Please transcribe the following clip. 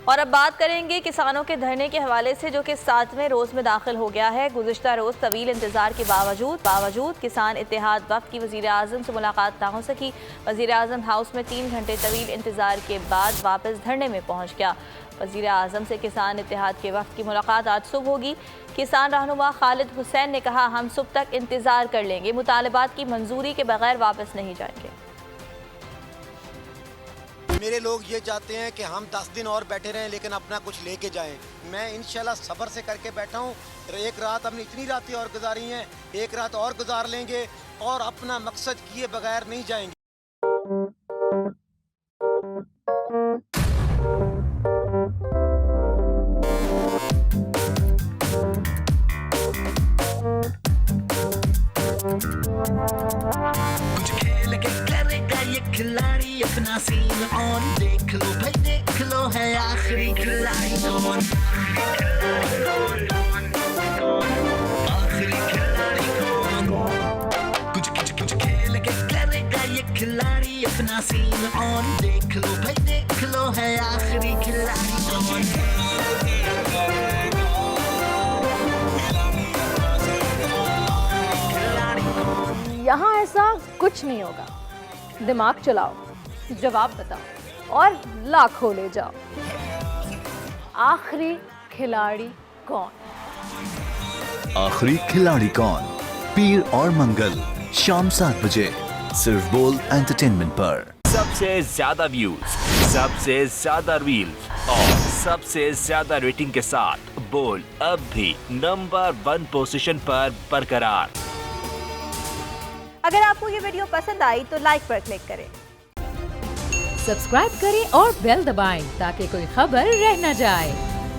और अब बात करेंगे किसानों के धरने के हवाले से, जो कि 7वें रोज में दाखिल हो गया है। गुज़िश्ता रोज तवील इंतजार के बावजूद किसान इत्तेहाद वक्त की वज़ीर आज़म से मुलाकात ना हो सकी। वज़ीर आज़म हाउस में 3 घंटे तवील इंतजार के बाद वापस धरने में पहुंच गया। वज़ीर आज़म से किसान इत्तेहाद के वक्त की मुलाकात आज सुबह होगी। किसान रहनुमा खालिद हुसैन ने कहा, हम सुबह तक इंतजार कर लेंगे, मुतालबात की मंजूरी के बगैर वापस नहीं जाएंगे। मेरे लोग ये चाहते हैं कि हम 10 दिन और बैठे रहें लेकिन अपना कुछ लेके जाएं। मैं इंशाल्लाह सब्र से करके बैठा हूँ। एक रात हमने इतनी रातें और गुजारी हैं, एक रात और गुजार लेंगे और अपना मकसद किए बगैर नहीं जाएंगे। कुछ खेल के करेगा ये खिलाड़ी अपना सीन ऑन, देख लो भाई देख लो है आखिरी खिलाड़ी कौन, आखिरी खिलाड़ी कौन। कुछ खेल के करेगा ये खिलाड़ी अपना सीन ऑन, देख लो भाई देख लो है आखिरी खिलाड़ी कौन। यहाँ ऐसा कुछ नहीं होगा। दिमाग चलाओ, जवाब बताओ और लाखों ले जाओ। आखिरी खिलाड़ी कौन? आखिरी खिलाड़ी कौन, पीर और मंगल शाम 7 बजे सिर्फ बोल एंटरटेनमेंट पर। सबसे ज्यादा व्यूज, सबसे ज्यादा रील्स और सबसे ज्यादा रेटिंग के साथ बोल अब भी नंबर 1 पोजीशन पर बरकरार। अगर आपको ये वीडियो पसंद आई तो लाइक पर क्लिक करें, सब्सक्राइब करें और बेल दबाएं ताकि कोई खबर रह न जाए।